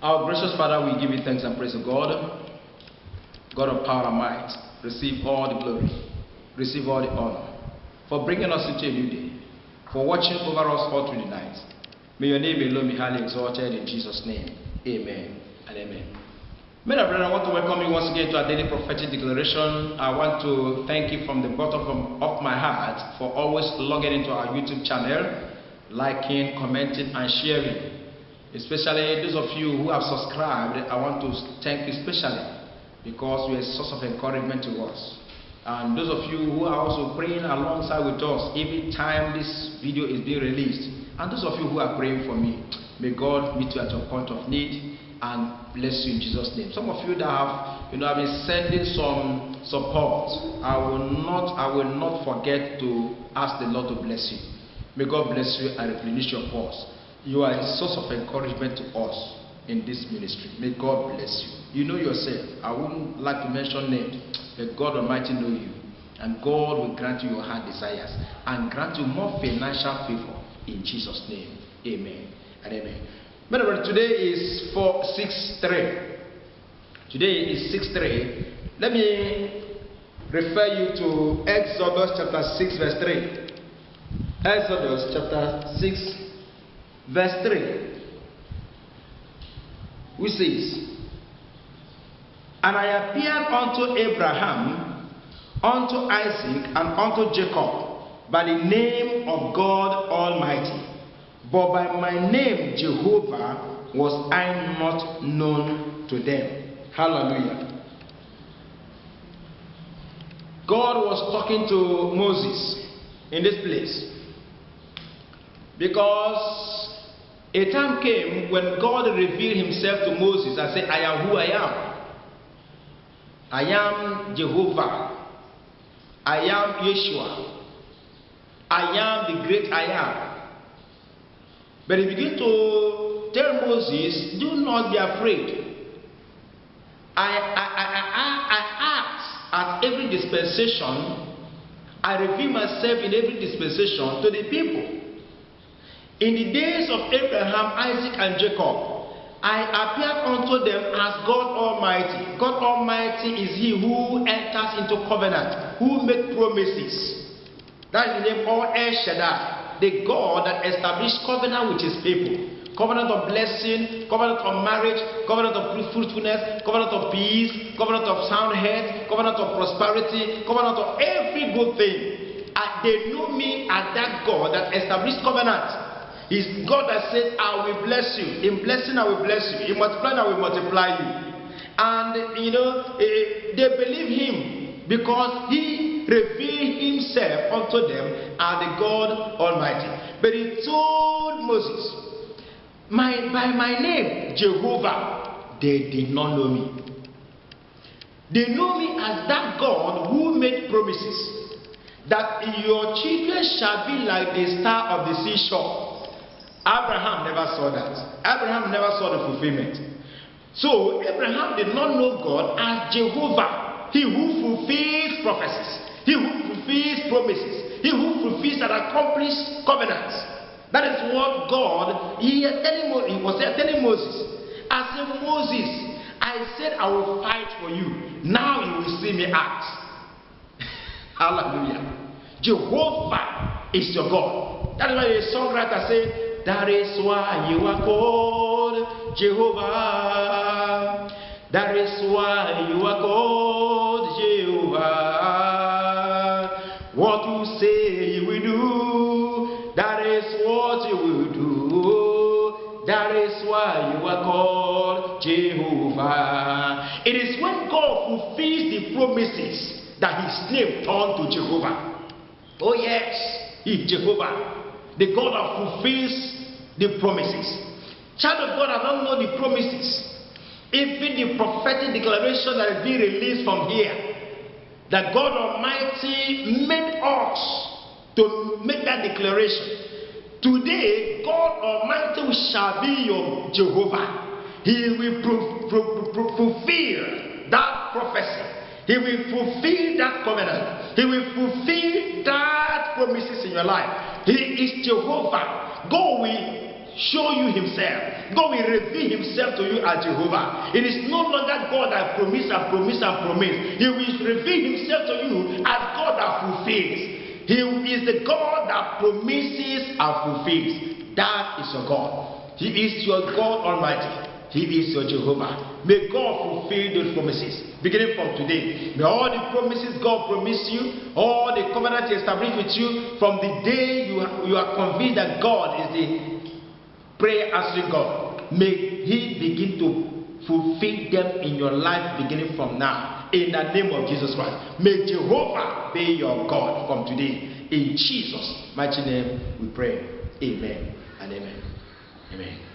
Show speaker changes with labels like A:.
A: Our gracious Father, we give you thanks and praise to God. God of power and might, receive all the glory, receive all the honor, for bringing us into a new day, for watching over us all through the night. May your name alone be highly exalted in Jesus' name. Amen and amen. Men and brethren, I want to welcome you once again to our daily prophetic declaration. I want to thank you from the bottom of my heart for always logging into our YouTube channel, liking, commenting, and sharing. Especially those of you who have subscribed, I want to thank you especially because you are a source of encouragement to us. And those of you who are also praying alongside with us every time this video is being released, and those of you who are praying for me, may God meet you at your point of need and bless you in Jesus' name. Some of you that have been sending some support, I will not forget to ask the Lord to bless you. May God bless you and replenish your pulse. You are a source of encouragement to us in this ministry. May God bless you. You know yourself. I wouldn't like to mention names, but God Almighty know you. And God will grant you your heart desires and grant you more financial favor in Jesus' name. Amen and amen. Remember, today is 6/3. Today is 6/3. Let me refer you to Exodus chapter 6 verse 3. Exodus chapter 6 verse 3, which says, "And I appeared unto Abraham, unto Isaac, and unto Jacob by the name of God Almighty, but by my name Jehovah was I not known to them." Hallelujah. God was talking to Moses in this place because a time came when God revealed himself to Moses and said, "I am who I am. I am Jehovah. I am Yeshua. I am the great I am." But he began to tell Moses, "Do not be afraid. I act at every dispensation. I reveal myself in every dispensation to the people. In the days of Abraham, Isaac, and Jacob, I appeared unto them as God Almighty." God Almighty is He who enters into covenant, who makes promises. That is the name of El Shaddai, the God that established covenant with His people. Covenant of blessing, covenant of marriage, covenant of fruitfulness, covenant of peace, covenant of sound health, covenant of prosperity, covenant of every good thing. They know me as that God that established covenant. He's God that said, "I will bless you. In blessing, I will bless you. In multiplying, I will multiply you." And they believe Him because He revealed Himself unto them as the God Almighty. But He told Moses, by my name, Jehovah, they did not know me. They know me as that God who made promises that your children shall be like the star of the seashore. Abraham never saw that. Abraham never saw the fulfillment. So Abraham did not know God as Jehovah, He who fulfills prophecies, He who fulfills promises, He who fulfills and accomplishes covenants. That is what God, He was telling Moses. I said, "Moses, I said I will fight for you. Now you will see me act." Hallelujah. Jehovah is your God. That is why the songwriter said, "That is why you are called Jehovah. That is why you are called Jehovah. What you say you will do, that is what you will do. That is why you are called Jehovah." It is when God fulfills the promises that His name turned to Jehovah. Oh yes, He is Jehovah, the God that fulfills the promises. Child of God, I don't know the promises. Even the prophetic declaration that is being released from here, that God Almighty made us to make that declaration. Today, God Almighty shall be your Jehovah. He will fulfill that prophecy. He will fulfill that covenant. He will fulfill that promises in your life. He is Jehovah. God will show you himself. God will reveal himself to you as Jehovah. It is no longer God that promise and promise and promise. He will reveal himself to you as God that fulfills. He is the God that promises and fulfills. That is your God. He is your God Almighty. He is your Jehovah. May God fulfill those promises beginning from today. May all the promises God promised you, all the covenant He established with you, from the day you are convinced that God is the prayer answering God, may He begin to fulfill them in your life beginning from now. In the name of Jesus Christ. May Jehovah be your God from today. In Jesus' mighty name we pray. Amen and amen. Amen.